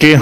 کہ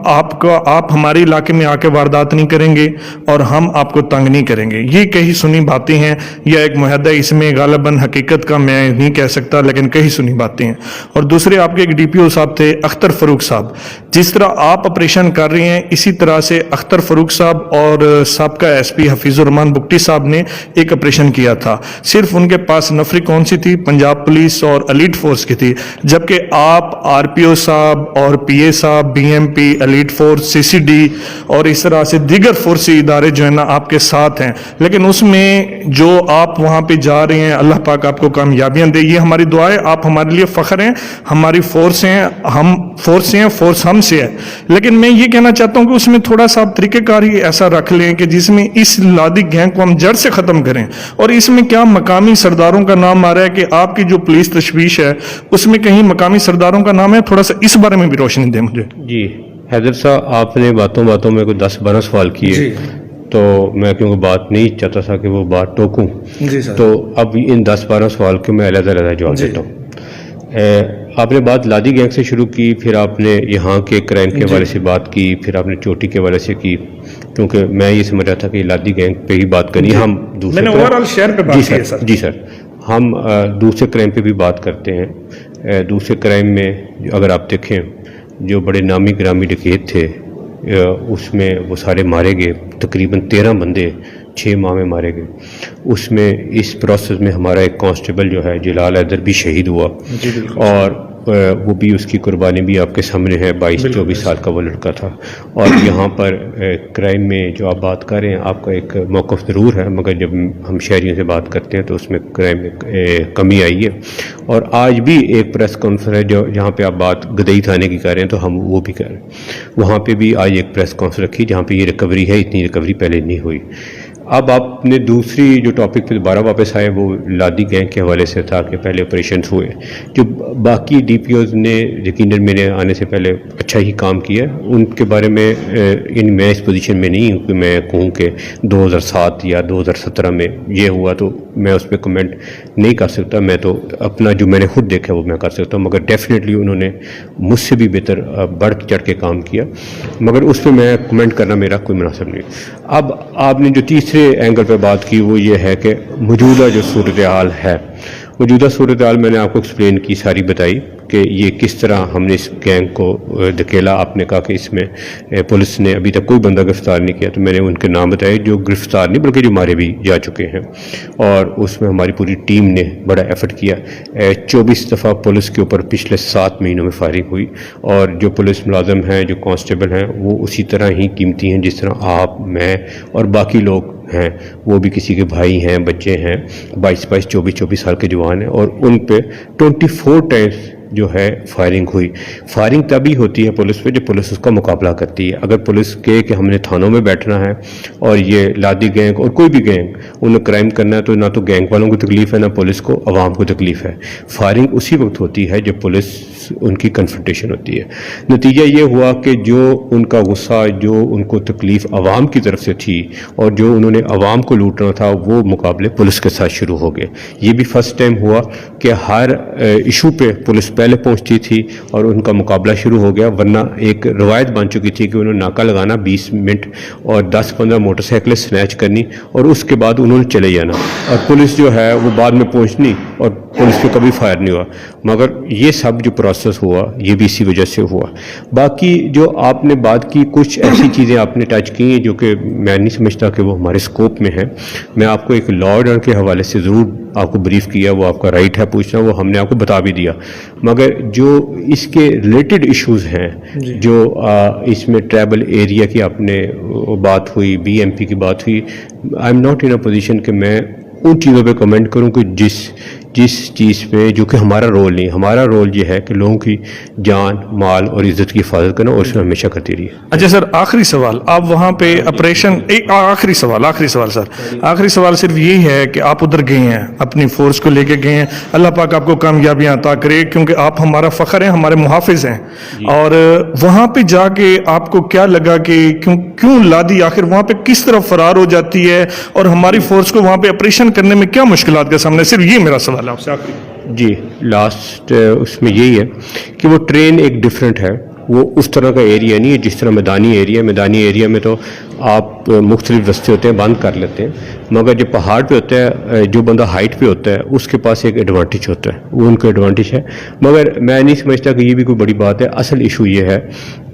آپ ہمارے علاقے میں آ کے واردات نہیں کریں گے اور ہم آپ کو تنگ نہیں کریں گے. یہ کہیں سنی باتیں ہیں یا ایک معاہدہ, اس میں غالباً حقیقت کا میں نہیں کہہ سکتا, لیکن کہیں سنی باتیں ہیں. اور دوسرے آپ کے ایک ڈی پی او صاحب تھے اختر فاروق صاحب, جس طرح آپ آپریشن کر رہے ہیں اسی طرح سے اختر فاروق صاحب اور سابقہ ایس پی حفیظ الرحمان بگٹی صاحب نے ایک آپریشن کیا تھا. صرف ان کے پاس نفری کون سی تھی؟ پنجاب پولیس اور ایلیٹ فورس کی تھی, جبکہ آپ آر پی او صاحب اور پی اے صاحب, B M P, elite force, C C D اور اس طرح سے دیگر فورسی ادارے جو ہے نا آپ کے ساتھ ہیں. لیکن اس میں جو آپ وہاں پہ جا رہے ہیں, اللہ پاک آپ کو کامیابیاں دے, یہ ہماری دعا ہے. آپ ہمارے لیے فخر ہیں, ہماری فورس ہیں, ہم فورس ہیں, فورس ہم سے ہے. لیکن میں یہ کہنا چاہتا ہوں کہ اس میں تھوڑا سا آپ طریقہ کار ہی ایسا رکھ لیں کہ جس میں اس لادی گینگ کو ہم جڑ سے ختم کریں. اور اس میں کیا مقامی سرداروں کا نام آ رہا ہے کہ آپ کی جو پولیس تشویش ہے اس میں کہیں مقامی سرداروں کا نام ہے؟ تھوڑا سا اس بارے میں بھی روشنی دیں مجھے. جی حیدر صاحب, آپ نے باتوں میں کوئی 10-12 سوال کیے, تو میں کیونکہ بات نہیں چاہتا تھا کہ وہ بات ٹوکوں, تو اب ان 10-12 سوال کے میں علیحدہ جواب دیتا ہوں. آپ نے بات لادی گینگ سے شروع کی, پھر آپ نے یہاں کے کرائم کے حوالے سے بات کی, پھر آپ نے چوٹی کے حوالے سے کی, کیونکہ میں یہ سمجھ رہا تھا کہ لادی گینگ پہ ہی بات کرنی. ہم دوسرے شہر پہ بات کی ہے. جی سر, ہم دوسرے کرائم پہ بھی بات کرتے ہیں. دوسرے کرائم میں اگر آپ دیکھیں جو بڑے نامی گرامی ڈکیت تھے, اس میں وہ سارے مارے گئے, تقریباً 13 بندے 6 ماہ میں مارے گئے. اس میں اس پروسیس میں ہمارا ایک کانسٹیبل جو ہے جلال حیدر بھی شہید ہوا, اور وہ بھی اس کی قربانی بھی آپ کے سامنے ہے. 22-24 سال کا وہ لڑکا تھا. اور یہاں پر کرائم میں جو آپ بات کر رہے ہیں, آپ کا ایک موقف ضرور ہے, مگر جب ہم شہریوں سے بات کرتے ہیں تو اس میں کرائم میں کمی آئی ہے. اور آج بھی ایک پریس کانفرنس ہے جہاں پہ آپ بات گدئی تھانے کی کر رہے ہیں, تو ہم وہ بھی کر رہے ہیں. وہاں پہ بھی آج ایک پریس کانفرنس رکھی جہاں پہ یہ ریکوری ہے, اتنی ریکوری پہلے نہیں ہوئی. اب آپ نے دوسری جو ٹاپک پہ دوبارہ واپس آئے وہ لادی گینگ کے حوالے سے تھا کہ پہلے آپریشنز ہوئے. جو باقی ڈی پی اوز نے یقیناً میرے آنے سے پہلے اچھا ہی کام کیا, ان کے بارے میں میں اس پوزیشن میں نہیں ہوں کہ میں کہوں کہ 2007 یا 2017 میں یہ ہوا, تو میں اس پہ کمنٹ نہیں کر سکتا. میں تو اپنا جو میں نے خود دیکھا وہ میں کر سکتا ہوں, مگر ڈیفینیٹلی انہوں نے مجھ سے بھی بہتر بڑھ چڑھ کے کام کیا, مگر اس پہ میں کمنٹ کرنا میرا کوئی مناسب نہیں. اب آپ نے جو تیسرے اینگل پہ بات کی وہ یہ ہے کہ موجودہ جو صورتحال ہے, موجودہ صورتحال میں نے آپ کو ایکسپلین کی, ساری بتائی کہ یہ کس طرح ہم نے اس گینگ کو دھکیلا. آپ نے کہا کہ اس میں پولیس نے ابھی تک کوئی بندہ گرفتار نہیں کیا, تو میں نے ان کے نام بتائے جو گرفتار نہیں بلکہ جو مارے بھی جا چکے ہیں. اور اس میں ہماری پوری ٹیم نے بڑا ایفرٹ کیا. 24 دفعہ پولیس کے اوپر پچھلے 7 مہینوں میں فائرنگ ہوئی, اور جو پولیس ملازم ہیں, جو کانسٹیبل ہیں, وہ اسی طرح ہی قیمتی ہیں جس طرح آپ, میں اور باقی لوگ ہیں. وہ بھی کسی کے بھائی ہیں, بچے ہیں, 22-22, 24-24 سال کے جوان ہیں, اور ان پہ 24 ٹائمز جو ہے فائرنگ ہوئی. فائرنگ تبھی ہوتی ہے پولیس پہ جب پولیس اس کا مقابلہ کرتی ہے. اگر پولیس کہے کہ ہم نے تھانوں میں بیٹھنا ہے اور یہ لادی گینگ اور کوئی بھی گینگ انہیں کرائم کرنا ہے, تو نہ تو گینگ والوں کو تکلیف ہے, نہ پولیس کو, عوام کو تکلیف ہے. فائرنگ اسی وقت ہوتی ہے جب پولیس ان کی کنفرنٹیشن ہوتی ہے. نتیجہ یہ ہوا کہ جو ان کا غصہ, جو ان کو تکلیف عوام کی طرف سے تھی, اور جو انہوں نے عوام کو لوٹنا تھا, وہ مقابلے پولیس کے ساتھ شروع ہو گئے. یہ بھی فرسٹ ٹائم ہوا کہ ہر ایشو پہ پولیس پہلے پہنچتی تھی اور ان کا مقابلہ شروع ہو گیا, ورنہ ایک روایت بن چکی تھی کہ انہوں نے ناکہ لگانا 20 منٹ اور 10-15 موٹر سائیکلیں سنیچ کرنی, اور اس کے بعد انہوں نے چلے جانا, اور پولیس جو ہے وہ بعد میں پہنچنی, اور پولیس پہ کبھی فائر نہیں ہوا. مگر یہ سب جو پروسیس ہوا یہ بھی اسی وجہ سے ہوا. باقی جو آپ نے بات کی, کچھ ایسی چیزیں آپ نے ٹچ کی ہیں جو کہ میں نہیں سمجھتا کہ وہ ہمارے اسکوپ میں ہیں. میں آپ کو ایک لا آرڈر کے حوالے سے ضرور آپ کو بریف کیا, وہ آپ کا رائٹ ہے پوچھنا, وہ ہم نے آپ کو بتا بھی دیا. مگر جو اس کے ریلیٹڈ ایشوز ہیں, جو اس میں ٹریبل ایریا کی آپ نے بات ہوئی, بی ایم پی کی بات ہوئی, I am not in a position کہ میں ان چیزوں پہ کمنٹ کروں کہ جس چیز پہ جو کہ ہمارا رول نہیں. ہمارا رول یہ ہے کہ لوگوں کی جان, مال اور عزت کی حفاظت کرنا, اور اس میں ہمیشہ کرتی رہی. اچھا سر, آخری سوال, آپ وہاں پہ آپریشن, آخری سوال سر, آخری سوال صرف یہی ہے کہ آپ ادھر گئے ہیں, اپنی فورس کو لے کے گئے ہیں, اللہ پاک آپ کو کامیابیاں عطا کرے, کیونکہ آپ ہمارا فخر ہیں, ہمارے محافظ ہیں. اور وہاں پہ جا کے آپ کو کیا لگا کہ کیوں لادی آخر وہاں پہ کس طرح فرار ہو جاتی ہے, اور ہماری فورس کو وہاں پہ آپریشن کرنے میں کیا مشکلات کا سامنا, صرف یہ میرا سوال ہے آپ سے آخری. جی لاسٹ اس میں یہی ہے کہ وہ ٹرین ایک ڈیفرنٹ ہے, وہ اس طرح کا ایریا نہیں ہے جس طرح میدانی ایریا میں تو آپ مختلف راستے ہوتے ہیں بند کر لیتے ہیں، مگر جو پہاڑ پہ ہوتا ہے جو بندہ ہائٹ پہ ہوتا ہے اس کے پاس ایک ایڈوانٹیج ہوتا ہے، وہ ان کا ایڈوانٹیج ہے، مگر میں نہیں سمجھتا کہ یہ بھی کوئی بڑی بات ہے۔ اصل ایشو یہ ہے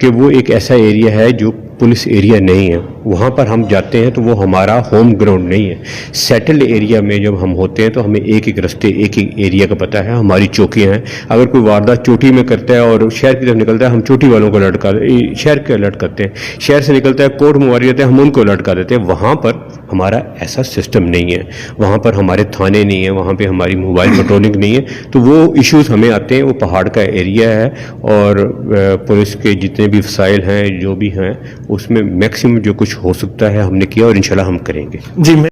کہ وہ ایک ایسا ایریا ہے جو پولیس ایریا نہیں ہے، وہاں پر ہم جاتے ہیں تو وہ ہمارا ہوم گراؤنڈ نہیں ہے۔ سیٹلڈ ایریا میں جب ہم ہوتے ہیں تو ہمیں ایک ایک رستے ایک ایک ایریا کا پتہ ہے، ہماری چوکیاں ہیں، اگر کوئی واردات چوٹی میں کرتا ہے اور شہر کی طرف نکلتا ہے ہم چوٹی والوں کو الرٹ کر شہر کے الرٹ کرتے ہیں، شہر سے نکلتا ہے کوٹ مواری جاتے ہیں ہم ان کو الرٹ کر دیتے ہیں۔ وہاں پر ہمارا ایسا سسٹم نہیں ہے، وہاں پر ہمارے تھانے نہیں ہیں، وہاں پہ ہماری موبائل پیٹرولنگ نہیں ہے، تو وہ ایشوز ہمیں آتے ہیں۔ وہ پہاڑ کا ایریا ہے اور پولیس کے جتنے بھی وسائل ہیں جو بھی ہیں اس میں میکسیمم جو کچھ ہو سکتا ہے ہم نے کیا اور انشاءاللہ ہم کریں گے۔ جی میں